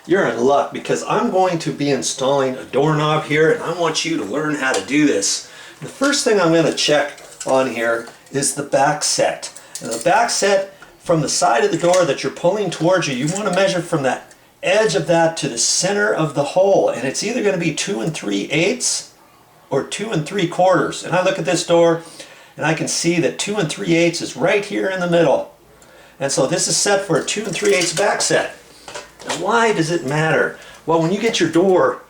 you're in luck, because I'm going to be installing a doorknob here, and I want you to learn how to do this. The first thing I'm going to check on here is the back set. And the back set from the side of the door that you're pulling towards you, you want to measure from that edge of that to the center of the hole, and it's either going to be 2 3/8 or 2 3/4. And I look at this door and I can see that 2 3/8 is right here in the middle. And so this is set for a 2 3/8 back set. Now why does it matter? Well, when you get your door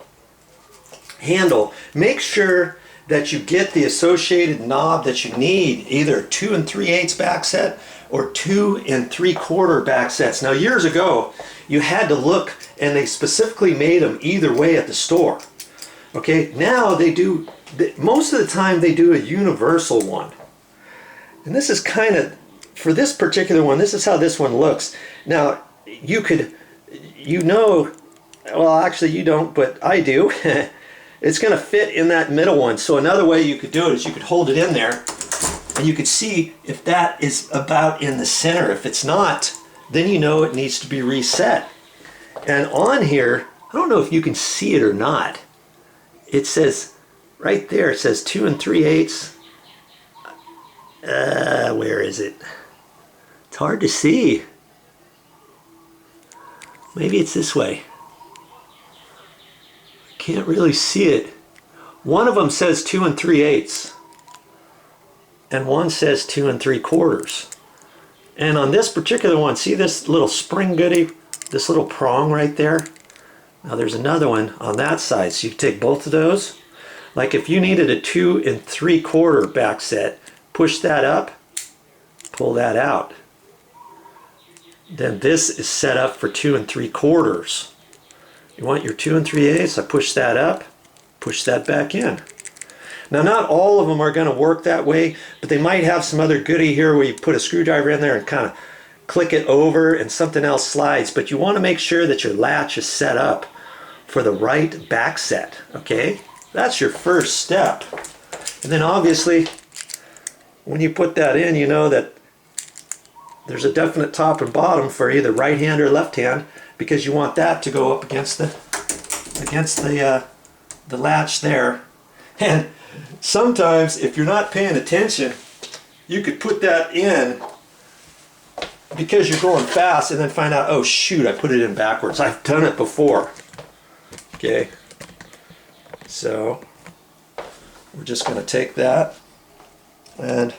handle, make sure that you get the associated knob that you need, either 2 3/8 back set or 2 3/4 back sets. Now years ago, you had to look, and they specifically made them either way at the store. Okay, now they do, most of the time they do a universal one. And this is kind of, for this particular one, this is how this one looks. Now, you could, you know, well actually you don't, but I do. It's going to fit in that middle one. So another way you could do it is you could hold it in there, and you could see if that is about in the center. If it's not, then you know it needs to be reset. And on here, I don't know if you can see it or not, it says right there, it says 2 3/8. Where is it? It's hard to see. Maybe it's this way. Can't really see it. One of them says 2 3/8 and one says 2 3/4. And on this particular one, see this little spring goodie, this little prong right there? Now there's another one on that side, so you take both of those. Like if you needed a 2 3/4 back set, push that up, pull that out. Then this is set up for 2 3/4. You want your 2 3/8, I push that up, push that back in. Now not all of them are going to work that way, but they might have some other goodie here where you put a screwdriver in there and kind of click it over and something else slides. But you want to make sure that your latch is set up for the right back set, okay? That's your first step. And then obviously, when you put that in, you know that there's a definite top and bottom for either right hand or left hand, because you want that to go up against the latch there. And sometimes if you're not paying attention, you could put that in because you're going fast and then find out, oh shoot, I put it in backwards. I've done it before. Okay, so we're just going to take that, and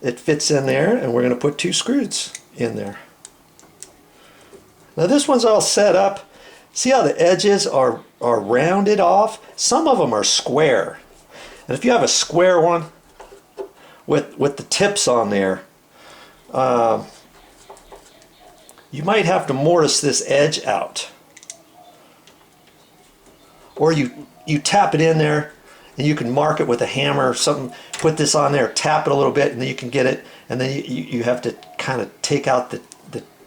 it fits in there, and we're going to put 2 screws in there. Now this one's all set up. See how the edges are rounded off? Some of them are square. And if you have a square one with the tips on there, you might have to mortise this edge out. Or you tap it in there, and you can mark it with a hammer or something, put this on there, tap it a little bit, and then you can get it, and then you have to kind of take out the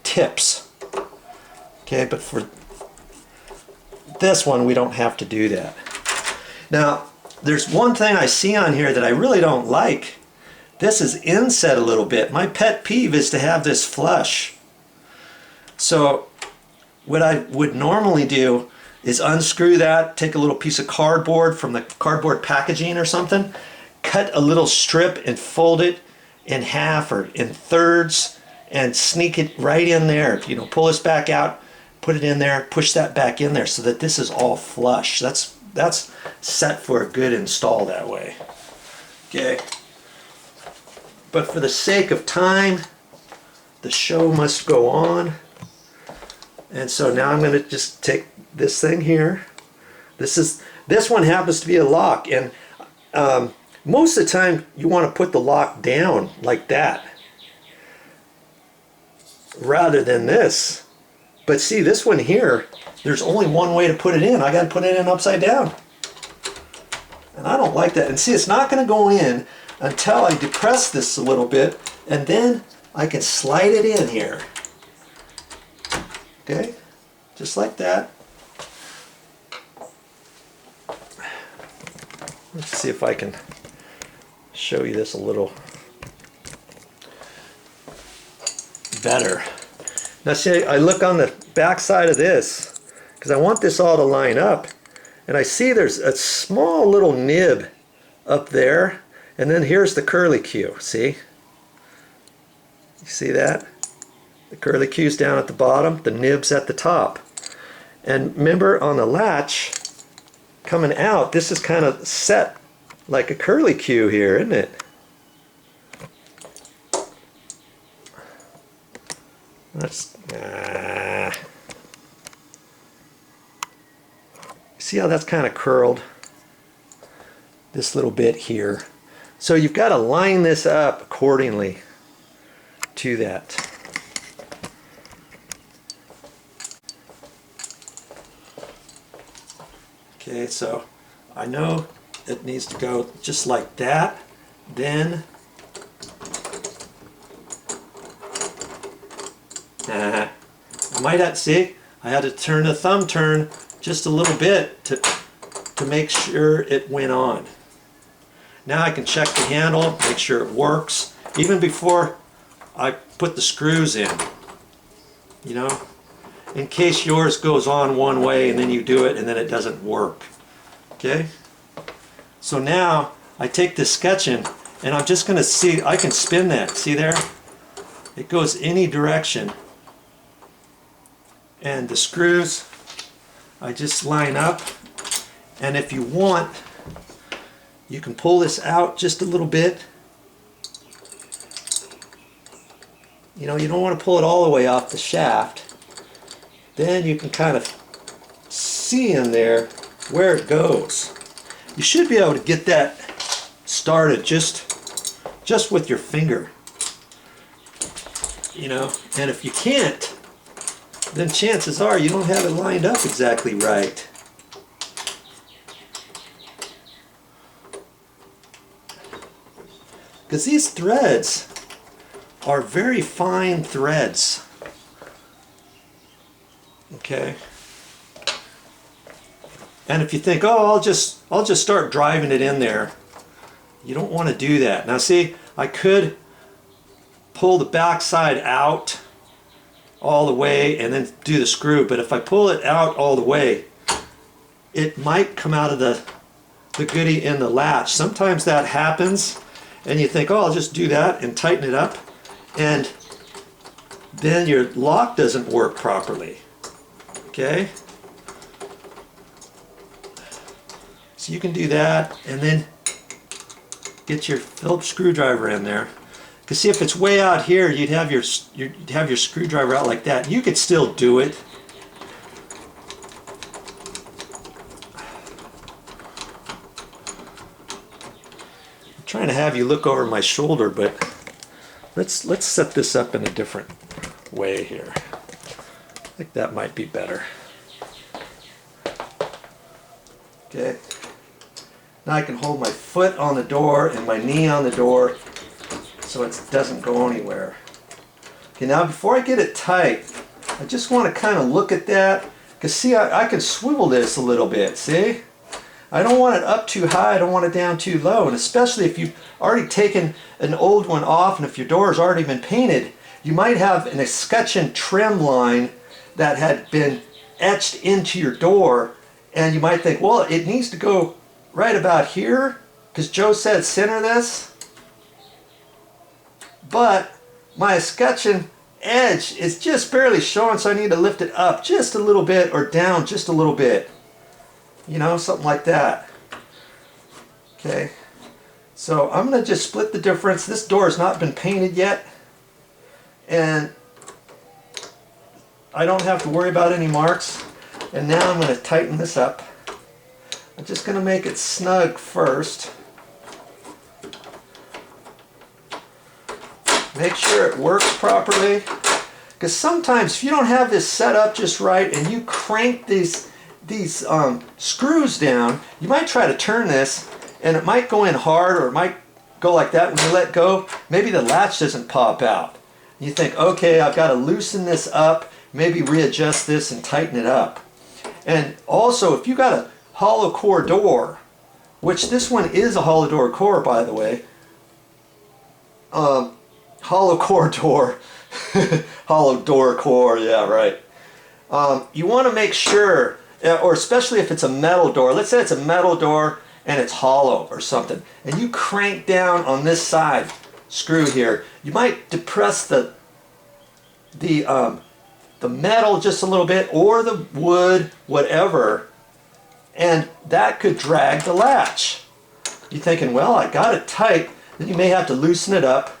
tips. Okay, but for this one, we don't have to do that. Now, there's one thing I see on here that I really don't like. This is inset a little bit. My pet peeve is to have this flush. So what I would normally do is unscrew that, take a little piece of cardboard from the cardboard packaging or something, cut a little strip and fold it in half or in thirds and sneak it right in there. You know, pull this back out, put it in there, push that back in there so that this is all flush. That's set for a good install that way. Okay. But for the sake of time, the show must go on. And so now I'm going to just take this thing here. This one happens to be a lock, and most of the time you want to put the lock down like that rather than this. But see, this one here, there's only one way to put it in. I got to put it in upside down. And I don't like that. And see, it's not going to go in until I depress this a little bit, and then I can slide it in here. Okay? Just like that. Let's see if I can show you this a little better. Now see, I look on the back side of this, because I want this all to line up. And I see there's a small little nib up there, and then here's the curlicue. See? You see that? The curlicue's down at the bottom, the nib's at the top. And remember, on the latch coming out, this is kind of set like a curlicue here, isn't it? That's see how that's kind of curled? This little bit here. So you've got to line this up accordingly to that. Okay, so I know it needs to go just like that. Then I might have to see, I had to turn the thumb turn just a little bit to make sure it went on. Now I can check the handle, make sure it works, even before I put the screws in, you know, in case yours goes on one way and then you do it and then it doesn't work. Okay, so now I take this sketching and I'm just going to see, I can spin that, see there? It goes any direction. And the screws, I just line up, and if you want, you can pull this out just a little bit. You know, you don't want to pull it all the way off the shaft. Then you can kind of see in there where it goes. You should be able to get that started just with your finger. You know, and if you can't, then chances are you don't have it lined up exactly right. Because these threads are very fine threads. Okay. And if you think, oh, I'll just start driving it in there, you don't want to do that. Now see, I could pull the back side out all the way and then do the screw, but if I pull it out all the way, it might come out of the goodie in the latch. Sometimes that happens and you think, oh, I'll just do that and tighten it up, and then your lock doesn't work properly. Okay, so you can do that and then get your Phillips screwdriver in there. Because see, if it's way out here, you'd have your screwdriver out like that. You could still do it. I'm trying to have you look over my shoulder, but let's set this up in a different way here. I think that might be better. Okay. Now I can hold my foot on the door and my knee on the door, so it doesn't go anywhere. Okay, now before I get it tight, I just want to kind of look at that, because see, I can swivel this a little bit, see? I don't want it up too high, I don't want it down too low, and especially if you've already taken an old one off and if your door has already been painted, you might have an escutcheon trim line that had been etched into your door, and you might think, well, it needs to go right about here, because Joe said center this. But my escutcheon edge is just barely showing, so I need to lift it up just a little bit or down just a little bit. You know, something like that. Okay, so I'm going to just split the difference. This door has not been painted yet, and I don't have to worry about any marks. And now I'm going to tighten this up. I'm just going to make it snug first. Make sure it works properly, because sometimes if you don't have this set up just right and you crank these screws down, you might try to turn this and it might go in hard, or it might go like that. When you let go, maybe the latch doesn't pop out. You think, okay, I've got to loosen this up, maybe readjust this and tighten it up. And also, if you got a hollow core door, which this one is a hollow door core, by the way, hollow core door, hollow door core, yeah, right. you want to make sure, or especially if it's a metal door, let's say it's a metal door and it's hollow or something, and you crank down on this side screw here, you might depress the metal just a little bit, or the wood, whatever, and that could drag the latch. You're thinking, well, I got it tight, then you may have to loosen it up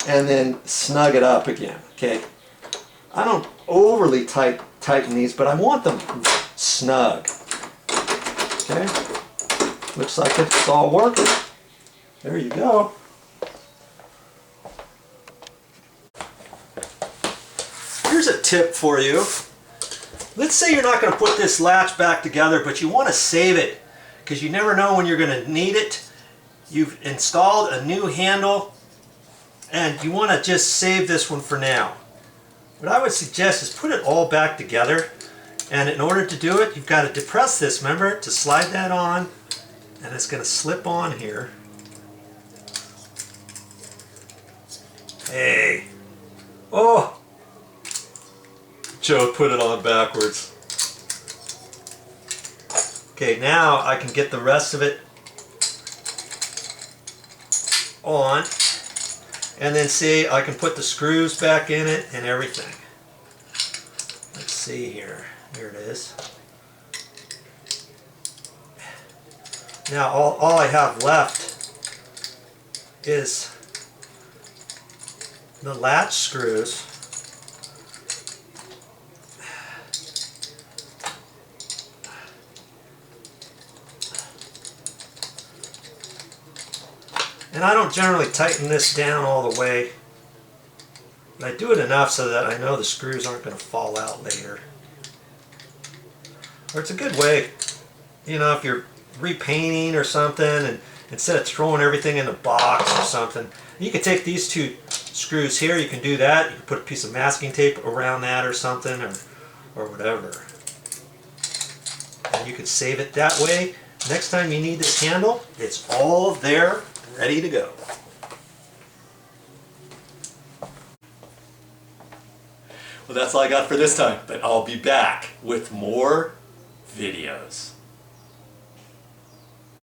and then snug it up again, okay? I don't overly tighten these, but I want them snug, okay? Looks like it's all working. There you go. Here's a tip for you. Let's say you're not going to put this latch back together, but you want to save it because you never know when you're going to need it. You've installed a new handle and you want to just save this one for now. What I would suggest is put it all back together, and in order to do it, you've got to depress this, remember, to slide that on, and it's going to slip on here. Hey! Oh! Joe put it on backwards. Okay, now I can get the rest of it on, and then see, I can put the screws back in it and everything. Let's see here. Here it is. Now all I have left is the latch screws. And I don't generally tighten this down all the way, but I do it enough so that I know the screws aren't going to fall out later. Or it's a good way, you know, if you're repainting or something, and instead of throwing everything in a box or something, you can take these two screws here, you can do that, you can put a piece of masking tape around that or something, or whatever. And you can save it that way. Next time you need this handle, it's all there, ready to go. Well, that's all I got for this time, but I'll be back with more videos.